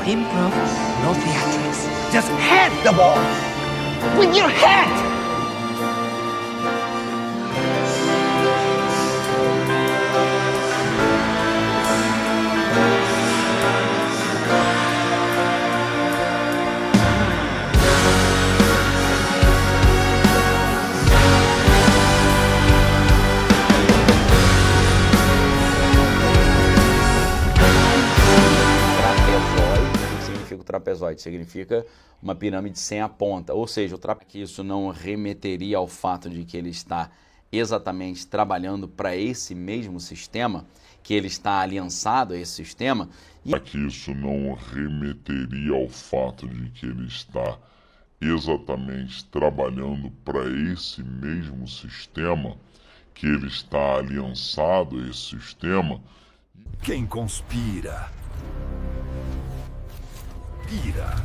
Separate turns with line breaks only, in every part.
improv, no theatrics. Just hit the ball with your head.
Trapezoide significa uma pirâmide sem a ponta, ou seja, que isso não remeteria ao fato de que ele está exatamente trabalhando para esse mesmo sistema, que ele está aliançado a esse sistema.
Que isso não remeteria ao fato de que ele está exatamente trabalhando para esse mesmo sistema, que ele está aliançado a esse sistema.
Quem conspira pira.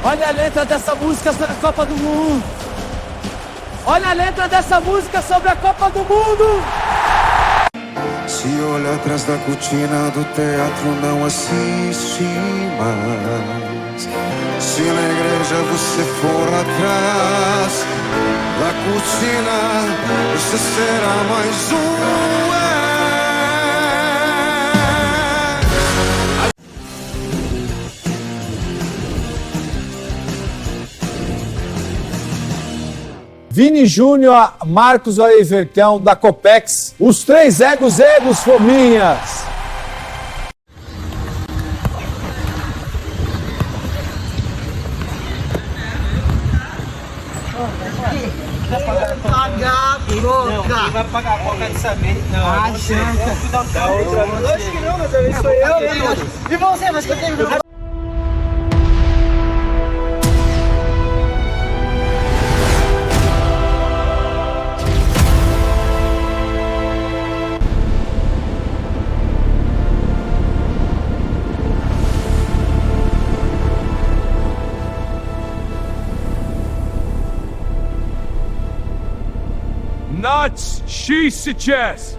Olha a letra dessa música sobre a Copa do Mundo. Olha a letra dessa música sobre a Copa do Mundo.
Se olha atrás da cortina do teatro, não assiste mais. Se na igreja você for atrás da cortina, você será mais um.
Vini Júnior, Marcos Olivertão, da Copex, os três egos fominhas.
Pagar troca. Quem vai pagar a coca dessa vez? Não, a janta. Da outra vez. Acho que não, mas também sou eu. E você, mas que eu tenho...
Nuts, she suggests.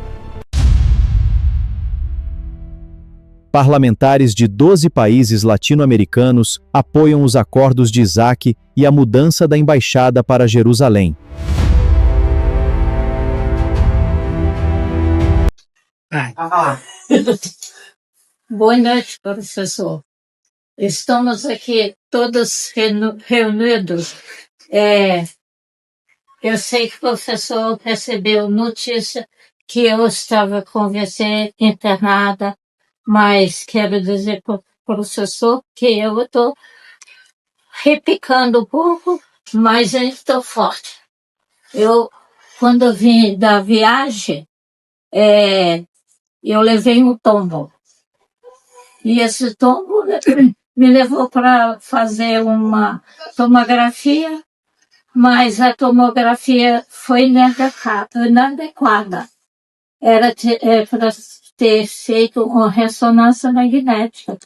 Parlamentares de 12 países latino-americanos apoiam os acordos de Isaac e a mudança da embaixada para Jerusalém.
Boa noite, professor. Estamos aqui todos reunidos. Eu sei que o professor recebeu notícia que eu estava com você internada, mas quero dizer para o professor que eu estou repicando um pouco, mas ainda estou forte. Quando eu vim da viagem, eu levei um tombo. E esse tombo me levou para fazer uma tomografia, mas a tomografia foi inadequada. Era para ter feito uma ressonância magnética.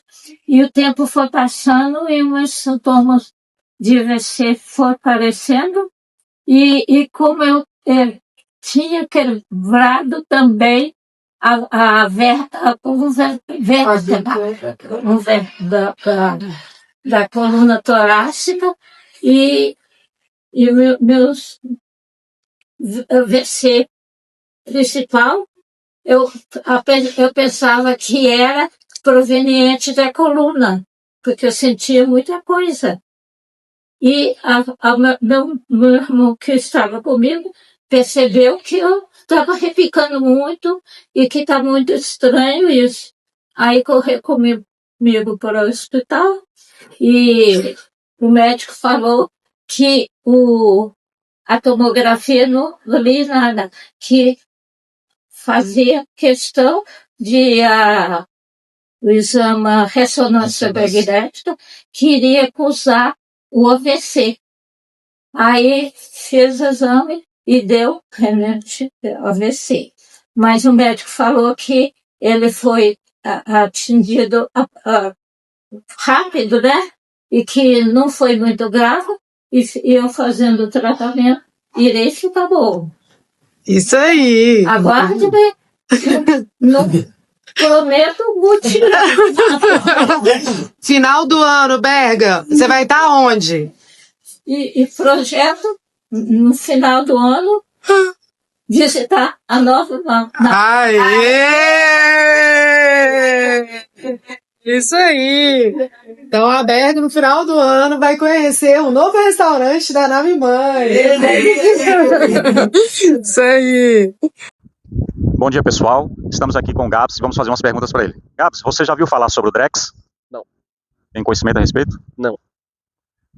E o tempo foi passando e os sintomas de AVC foram aparecendo. E como eu tinha quebrado também a vértebra da coluna torácica e meus AVC principal, eu pensava que era proveniente da coluna, porque eu sentia muita coisa. E meu irmão que estava comigo percebeu que eu estava repicando muito e que está muito estranho isso. Aí correu comigo para o hospital e o médico falou que a tomografia não valia nada, que fazia questão de o exame ressonância magnética, queria acusar o AVC. Aí fez o exame e deu realmente AVC. Mas o médico falou que ele foi atendido rápido, né? E que não foi muito grave. E eu fazendo o tratamento, irei ficar bom.
Isso aí.
Aguarde-me. Não prometo mutilar.
Final do ano, Berga. Você vai estar onde?
E projeto, no final do ano, visitar a Nova
Aê! Isso aí! Então a Berga no final do ano vai conhecer um novo restaurante da Nave Mãe. Isso aí!
Bom dia, pessoal. Estamos aqui com o Gabs e vamos fazer umas perguntas para ele. Gabs, você já viu falar sobre o Drex?
Não.
Tem conhecimento a respeito?
Não.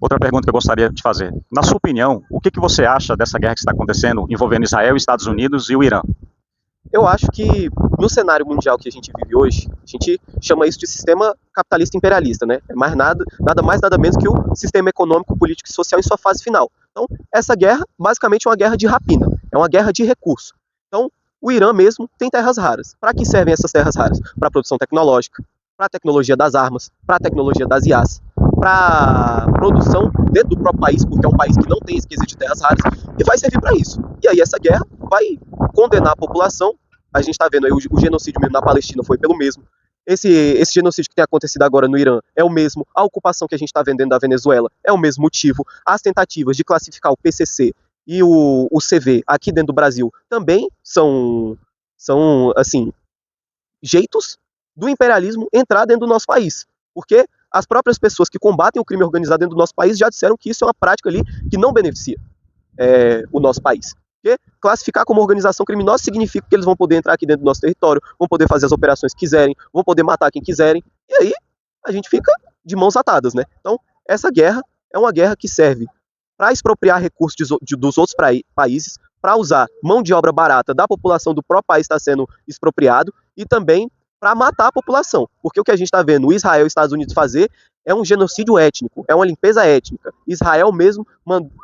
Outra pergunta que eu gostaria de fazer. Na sua opinião, o que você acha dessa guerra que está acontecendo envolvendo Israel, Estados Unidos e o Irã?
Eu acho que no cenário mundial que a gente vive hoje, a gente chama isso de sistema capitalista imperialista, né? É mais nada mais, nada menos que o sistema econômico, político e social em sua fase final. Então, essa guerra, basicamente, é uma guerra de rapina, é uma guerra de recurso. Então, o Irã mesmo tem terras raras. Para que servem essas terras raras? Para a produção tecnológica, para a tecnologia das armas, para a tecnologia das IAs, para produção dentro do próprio país, porque é um país que não tem esse quesito de terras raras, e vai servir para isso. E aí essa guerra vai condenar a população. A gente está vendo aí o genocídio mesmo na Palestina foi pelo mesmo. Esse genocídio que tem acontecido agora no Irã é o mesmo. A ocupação que a gente está vendo dentro da Venezuela é o mesmo motivo. As tentativas de classificar o PCC e o CV aqui dentro do Brasil também são assim, jeitos do imperialismo entrar dentro do nosso país. Porque as próprias pessoas que combatem o crime organizado dentro do nosso país já disseram que isso é uma prática ali que não beneficia o nosso país. Porque classificar como organização criminosa significa que eles vão poder entrar aqui dentro do nosso território, vão poder fazer as operações que quiserem, vão poder matar quem quiserem, e aí a gente fica de mãos atadas, né? Então, essa guerra é uma guerra que serve para expropriar recursos dos outros países, para usar mão de obra barata da população do próprio país que está sendo expropriado, e também para matar a população. Porque o que a gente está vendo Israel e Estados Unidos fazer é um genocídio étnico, é uma limpeza étnica. Israel mesmo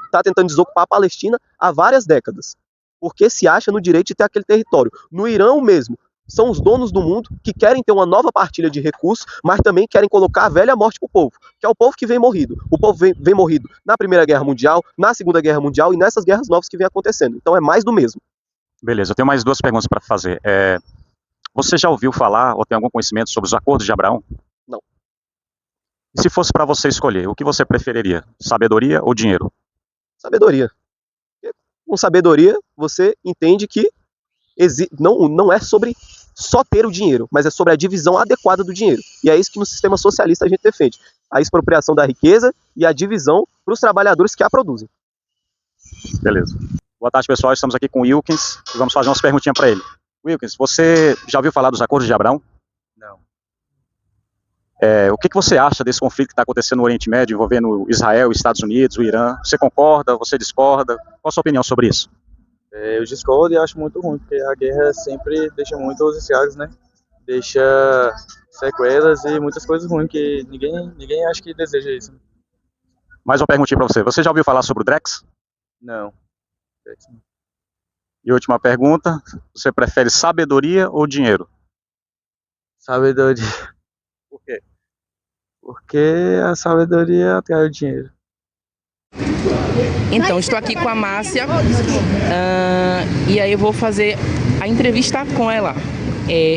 está tentando desocupar a Palestina há várias décadas, porque se acha no direito de ter aquele território. No Irã mesmo, são os donos do mundo que querem ter uma nova partilha de recursos, mas também querem colocar a velha morte para o povo, que é o povo que vem morrido. O povo vem morrido na Primeira Guerra Mundial, na Segunda Guerra Mundial e nessas guerras novas que vem acontecendo. Então é mais do mesmo.
Beleza, eu tenho mais duas perguntas para fazer. Você já ouviu falar ou tem algum conhecimento sobre os acordos de Abraão?
Não.
E se fosse para você escolher, o que você preferiria? Sabedoria ou dinheiro?
Sabedoria. Com sabedoria, você entende que não é sobre só ter o dinheiro, mas é sobre a divisão adequada do dinheiro. E é isso que no sistema socialista a gente defende. A expropriação da riqueza e a divisão para os trabalhadores que a produzem.
Beleza. Boa tarde, pessoal. Estamos aqui com o Wilkins e vamos fazer umas perguntinhas para ele. Wilkins, você já ouviu falar dos acordos de Abraão?
Não.
O que você acha desse conflito que está acontecendo no Oriente Médio, envolvendo Israel, Estados Unidos, o Irã? Você concorda? Você discorda? Qual a sua opinião sobre isso?
Eu discordo e acho muito ruim, porque a guerra sempre deixa muitos estragos, né? Deixa sequelas e muitas coisas ruins que ninguém acha que deseja isso.
Mais uma perguntinha para você. Você já ouviu falar sobre o Drex?
Não.
E última pergunta, você prefere sabedoria ou dinheiro?
Sabedoria.
Por quê?
Porque a sabedoria atrai o dinheiro.
Então, estou aqui com a Márcia e aí eu vou fazer a entrevista com ela.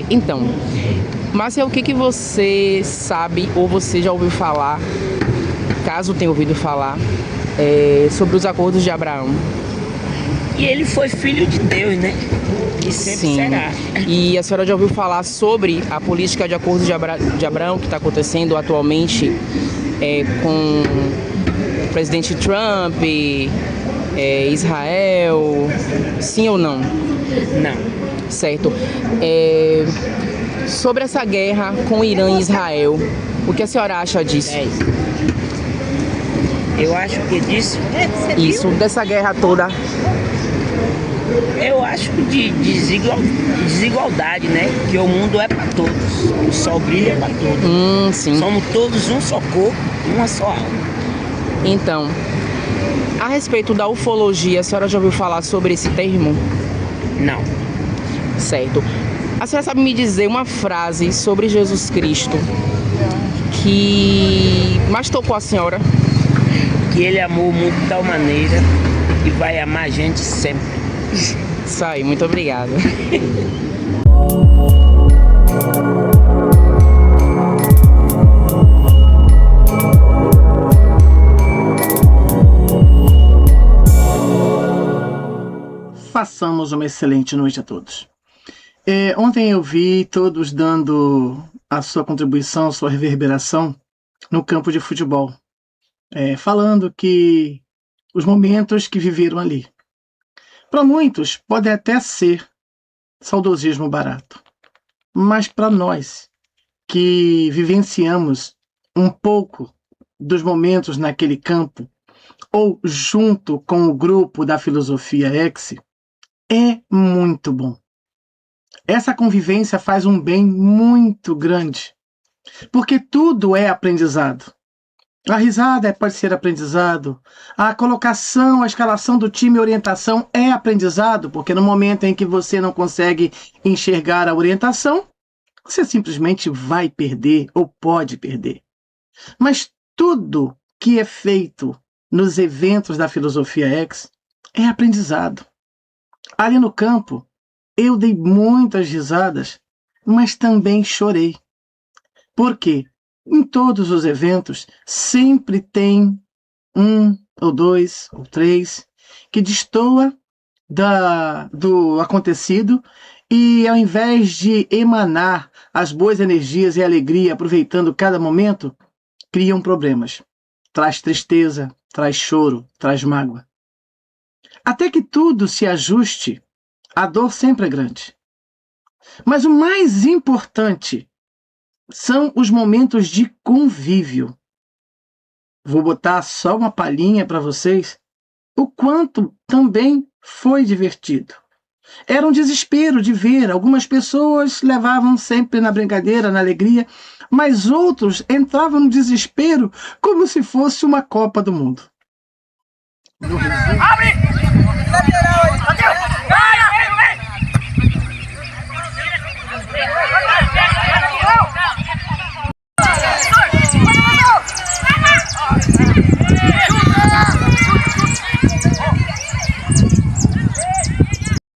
Então, Márcia, o que você sabe ou você já ouviu falar, caso tenha ouvido falar, sobre os acordos de Abraão?
E ele foi filho de Deus, né? E sempre será.
E a senhora já ouviu falar sobre a política de acordos de Abraão que está acontecendo atualmente com o presidente Trump, Israel, sim ou não?
Não.
Certo. Sobre essa guerra com o Irã e Israel, o que a senhora acha disso?
Eu acho que disso...
Isso, dessa guerra toda.
Eu acho de desigualdade, né? Que o mundo é para todos. O sol brilha para todos.
Sim.
Somos todos um só corpo, uma só alma.
Então, a respeito da ufologia, a senhora já ouviu falar sobre esse termo?
Não.
Certo. A senhora sabe me dizer uma frase sobre Jesus Cristo que mais tocou a senhora?
Que ele amou o mundo de tal maneira e vai amar a gente sempre.
Isso aí, muito obrigado.
Façamos uma excelente noite a todos. Ontem eu vi todos dando a sua contribuição, a sua reverberação no campo de futebol, falando que os momentos que viveram ali. Para muitos pode até ser saudosismo barato, mas para nós que vivenciamos um pouco dos momentos naquele campo ou junto com o grupo da Filosofia X, é muito bom. Essa convivência faz um bem muito grande, porque tudo é aprendizado. A risada pode ser aprendizado, a colocação, a escalação do time e orientação é aprendizado, porque no momento em que você não consegue enxergar a orientação, você simplesmente vai perder ou pode perder. Mas tudo que é feito nos eventos da Filosofia X é aprendizado. Ali no campo, eu dei muitas risadas, mas também chorei. Por quê? Em todos os eventos, sempre tem um, ou dois, ou três, que destoa do acontecido e, ao invés de emanar as boas energias e alegria, aproveitando cada momento, criam problemas. Traz tristeza, traz choro, traz mágoa. Até que tudo se ajuste, a dor sempre é grande. Mas o mais importante são os momentos de convívio. Vou botar só uma palhinha para vocês, o quanto também foi divertido. Era um desespero de ver, algumas pessoas levavam sempre na brincadeira, na alegria, mas outros entravam no desespero como se fosse uma Copa do Mundo. No resumo,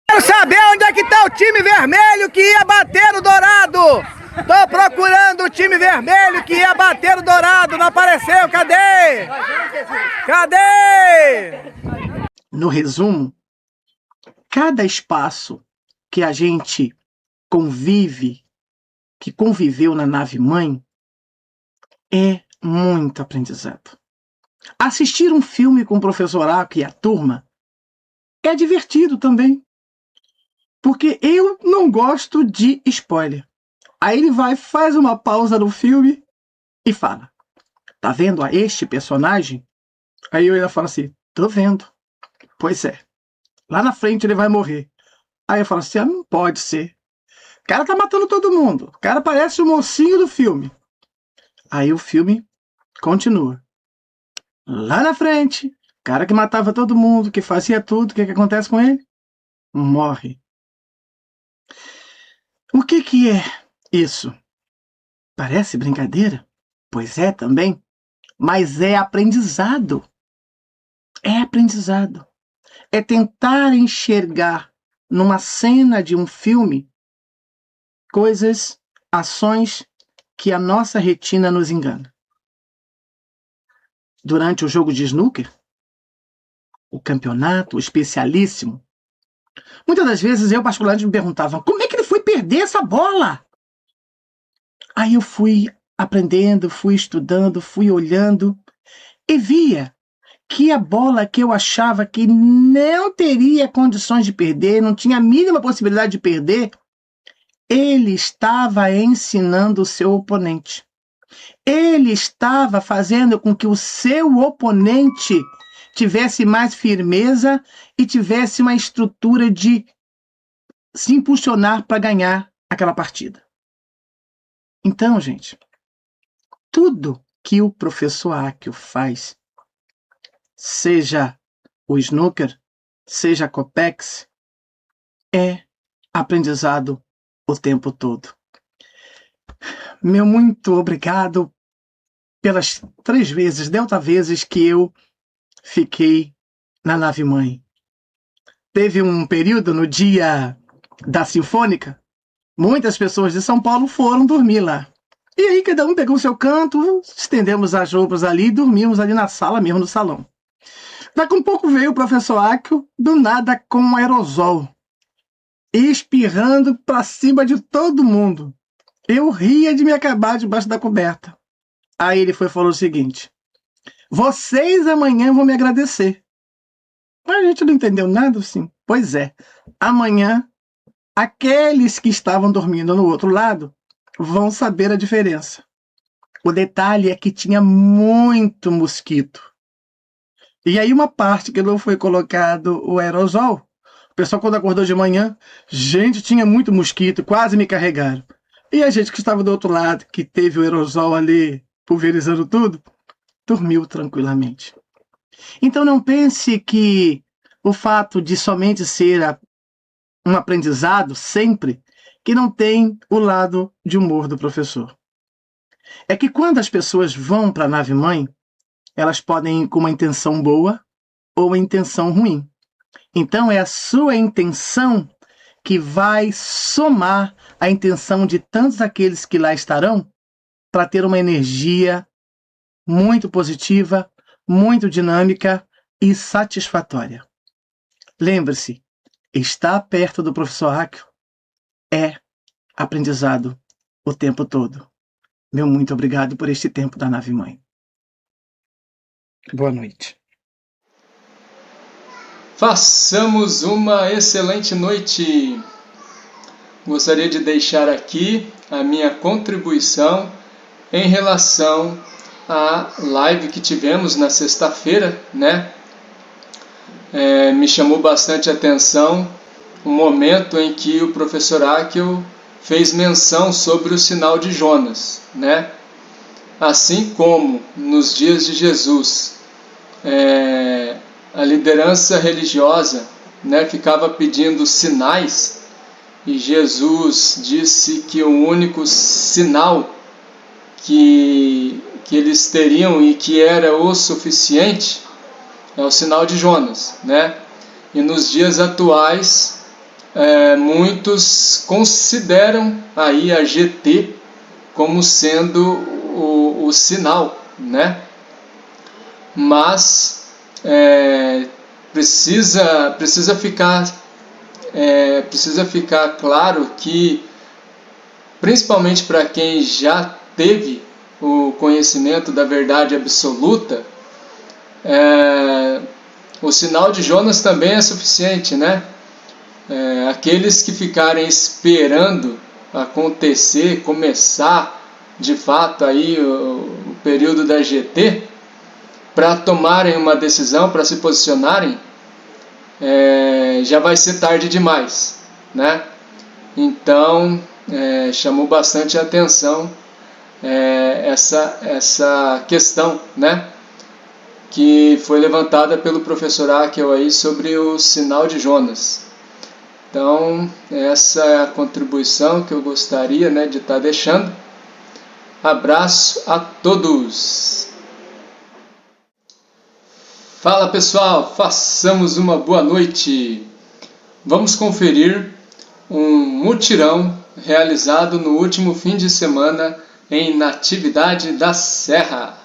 Quero saber onde é que tá o time vermelho que ia bater no Dourado! Tô procurando o time vermelho que ia bater no Dourado, não apareceu, cadê? Cadê?
no resumo, cada espaço que a gente convive, que conviveu na nave-mãe, é muito aprendizado. Assistir um filme com o professor Ako e a turma é divertido também, porque eu não gosto de spoiler. Aí ele vai, faz uma pausa no filme e fala: tá vendo este personagem? Aí eu ainda falo assim: tô vendo. Pois é. Lá na frente ele vai morrer. Aí eu falo assim: não pode ser. O cara tá matando todo mundo. O cara parece o mocinho do filme. Aí o filme continua. Lá na frente, o cara que matava todo mundo, que fazia tudo, o que acontece com ele? Morre. O que é isso? Parece brincadeira? Pois é também. Mas é aprendizado. É aprendizado. É tentar enxergar numa cena de um filme coisas, ações que a nossa retina nos engana. Durante o jogo de snooker, o campeonato especialíssimo, muitas das vezes eu particularmente me perguntava: como é que ele foi perder essa bola? Aí eu fui aprendendo, fui estudando, fui olhando e via que a bola que eu achava que não teria condições de perder, não tinha a mínima possibilidade de perder, ele estava ensinando o seu oponente. Ele estava fazendo com que o seu oponente tivesse mais firmeza e tivesse uma estrutura de se impulsionar para ganhar aquela partida. Então, gente, tudo que o professor Akio faz, seja o snooker, seja a Copex, é aprendizado o tempo todo. Meu muito obrigado pelas 3 vezes, delta vezes que eu fiquei na nave-mãe. teve um período no dia da Sinfônica, muitas pessoas de São Paulo foram dormir lá. E aí cada um pegou o seu canto, estendemos as roupas ali e dormimos ali na sala mesmo, no salão. Daqui um pouco veio o professor Akio, do nada com um aerosol, espirrando para cima de todo mundo. Eu ria de me acabar debaixo da coberta. Aí ele falou o seguinte: vocês amanhã vão me agradecer. Mas a gente não entendeu nada assim. Pois é, amanhã aqueles que estavam dormindo no outro lado vão saber a diferença. O detalhe é que tinha muito mosquito. E aí uma parte que não foi colocado o aerosol, o pessoal quando acordou de manhã, gente, tinha muito mosquito, quase me carregaram. E a gente que estava do outro lado, que teve o aerosol ali pulverizando tudo, dormiu tranquilamente. Então não pense que o fato de somente ser um aprendizado sempre, que não tem o lado de humor do professor. É que quando as pessoas vão para a nave-mãe, elas podem ir com uma intenção boa ou uma intenção ruim. Então é a sua intenção que vai somar a intenção de tantos aqueles que lá estarão para ter uma energia muito positiva, muito dinâmica e satisfatória. Lembre-se, estar perto do professor Akio é aprendizado o tempo todo. Meu muito obrigado por este tempo da nave-mãe. Boa noite.
Façamos uma excelente noite. Gostaria de deixar aqui a minha contribuição em relação à live que tivemos na sexta-feira, né? Me chamou bastante atenção o momento em que o professor Akio fez menção sobre o sinal de Jonas, né? Assim como nos dias de Jesus, a liderança religiosa, né, ficava pedindo sinais, e Jesus disse que o único sinal que eles teriam e que era o suficiente é o sinal de Jonas, né? E nos dias atuais, muitos consideram aí a GT como sendo o sinal, né? Mas precisa ficar claro que, principalmente para quem já teve o conhecimento da verdade absoluta, o sinal de Jonas também é suficiente, né? Aqueles que ficarem esperando começar de fato aí o período da GT, para tomarem uma decisão, para se posicionarem, já vai ser tarde demais, né? Então, chamou bastante atenção essa questão, né, que foi levantada pelo professor Akio aí sobre o sinal de Jonas. Então, essa é a contribuição que eu gostaria, né, de estar deixando. Abraço a todos! Fala pessoal, façamos uma boa noite! Vamos conferir um mutirão realizado no último fim de semana em Natividade da Serra.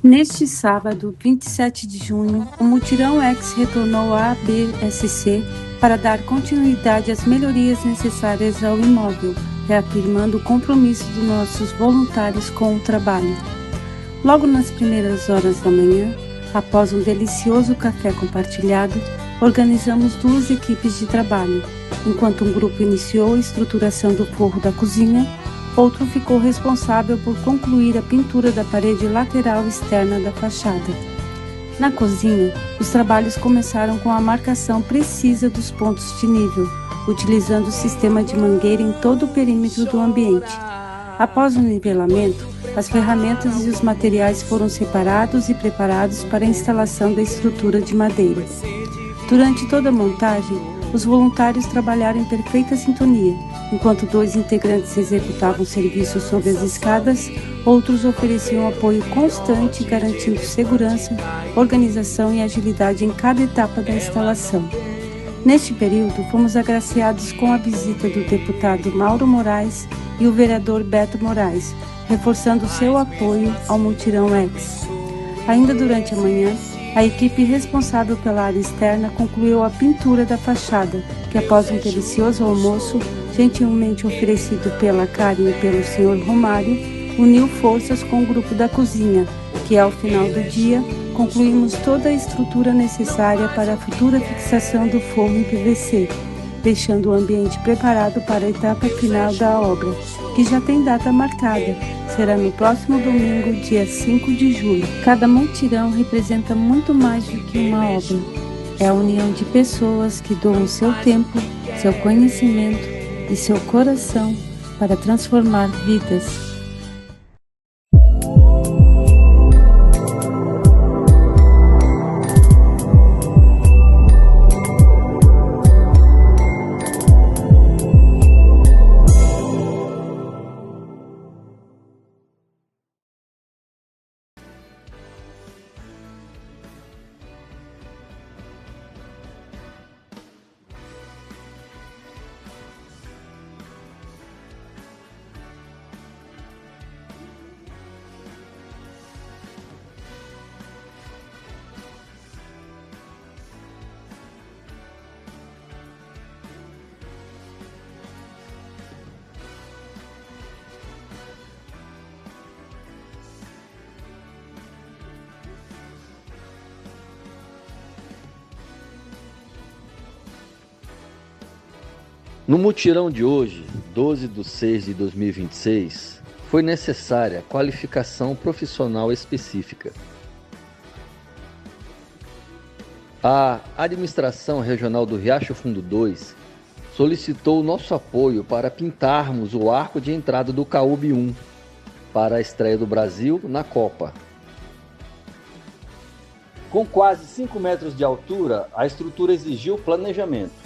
Neste sábado, 27 de junho, o Mutirão X retornou à ABSC para dar continuidade às melhorias necessárias ao imóvel, reafirmando o compromisso dos nossos voluntários com o trabalho. Logo nas primeiras horas da manhã, após um delicioso café compartilhado, organizamos 2 equipes de trabalho. Enquanto um grupo iniciou a estruturação do forro da cozinha, outro ficou responsável por concluir a pintura da parede lateral externa da fachada. Na cozinha, os trabalhos começaram com a marcação precisa dos pontos de nível, utilizando o sistema de mangueira em todo o perímetro do ambiente. Após o nivelamento, as ferramentas e os materiais foram separados e preparados para a instalação da estrutura de madeira. Durante toda a montagem, os voluntários trabalharam em perfeita sintonia. Enquanto 2 integrantes executavam serviços sob as escadas, outros ofereciam apoio constante, garantindo segurança, organização e agilidade em cada etapa da instalação. Neste período, fomos agraciados com a visita do deputado Mauro Moraes e o vereador Beto Moraes, reforçando seu apoio ao Mutirão X. Ainda durante a manhã, a equipe responsável pela área externa concluiu a pintura da fachada, que após um delicioso almoço, gentilmente oferecido pela Karen e pelo Sr. Romário, uniu forças com o grupo da cozinha, que ao final do dia, concluímos toda a estrutura necessária para a futura fixação do forro em PVC, deixando o ambiente preparado para a etapa final da obra, que já tem data marcada. Será no próximo domingo, dia 5 de julho. Cada mutirão representa muito mais do que uma obra. É a união de pessoas que doam seu tempo, seu conhecimento e seu coração para transformar vidas.
No mutirão de hoje, 12 de 6 de 2026, foi necessária qualificação profissional específica. A Administração Regional do Riacho Fundo 2 solicitou nosso apoio para pintarmos o arco de entrada do CAUB 1 para a estreia do Brasil na Copa. Com quase 5 metros de altura, a estrutura exigiu planejamento.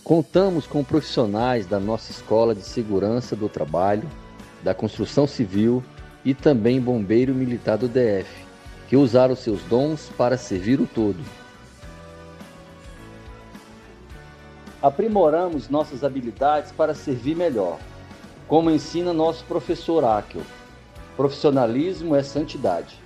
Contamos com profissionais da nossa Escola de Segurança do Trabalho, da Construção Civil e também Bombeiro Militar do DF, que usaram seus dons para servir o todo. Aprimoramos nossas habilidades para servir melhor, como ensina nosso professor Áquil. Profissionalismo é santidade.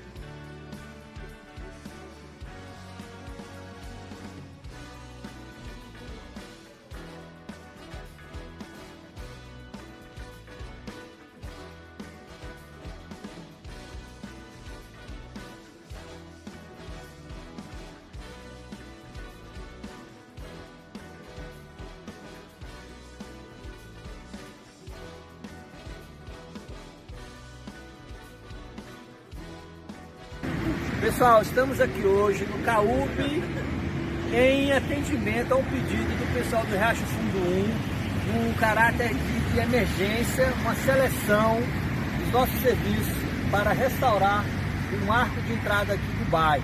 Pessoal, estamos aqui hoje no CAUB em atendimento a um pedido do pessoal do Riacho Fundo 1, um caráter de emergência, uma seleção dos nossos serviços para restaurar um arco de entrada aqui do bairro.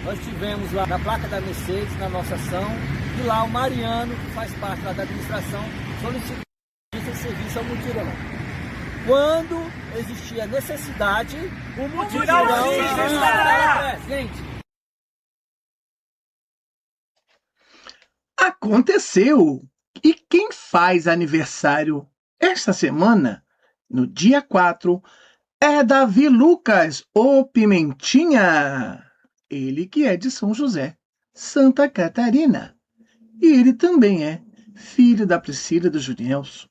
Nós tivemos lá na placa da Mercedes, na nossa ação, e lá o Mariano, que faz parte lá da administração, solicitou esse serviço ao mutirão. Quando existia necessidade, o mutirão estava presente.
Aconteceu! E quem faz aniversário esta semana, no dia 4, é Davi Lucas, o Pimentinha. Ele que é de São José, Santa Catarina. E ele também é filho da Priscila e do Junielso.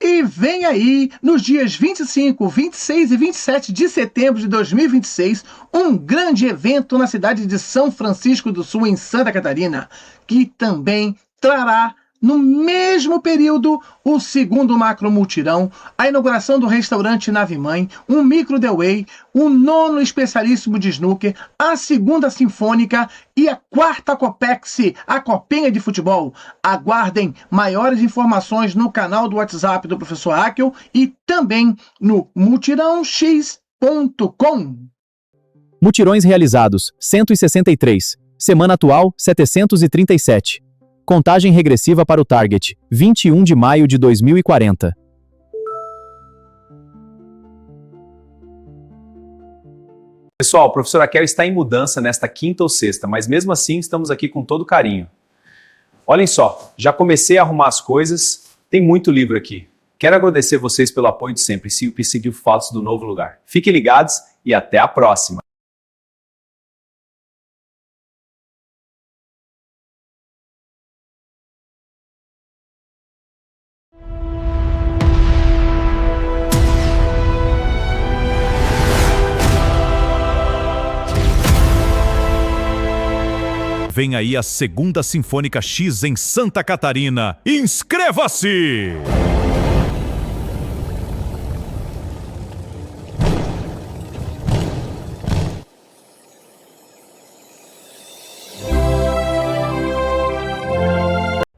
E vem aí, nos dias 25, 26 e 27 de setembro de 2026, um grande evento na cidade de São Francisco do Sul, em Santa Catarina, que também trará, no mesmo período, o segundo macro multirão, a inauguração do restaurante Nave Mãe, um micro The Way, o 9º especialíssimo de snooker, a 2ª sinfônica e a 4ª Copex, a Copinha de Futebol. Aguardem maiores informações no canal do WhatsApp do Professor Hakel e também no mutirãox.com.
Mutirões realizados, 163. Semana atual, 737. Contagem regressiva para o target, 21 de maio de 2040.
Pessoal, o professor Hakel está em mudança nesta quinta ou sexta, mas mesmo assim estamos aqui com todo carinho. Olhem só, já comecei a arrumar as coisas, tem muito livro aqui. Quero agradecer vocês pelo apoio de sempre e seguir fotos do novo lugar. Fiquem ligados e até a próxima!
Vem aí a 2ª Sinfônica X em Santa Catarina. Inscreva-se!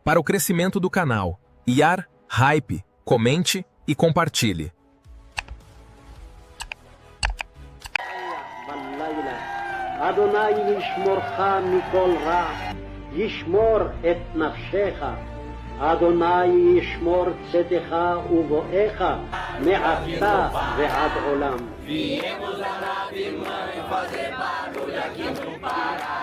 Para o crescimento do canal, IAR, hype, comente e compartilhe.
אדוני ישמורך מכל רע, ישמור את נפשך. אדוני ישמור צאתך ובואך מעתה ועד עולם. Viemos a la firma e fazer barulho aqui no Pará.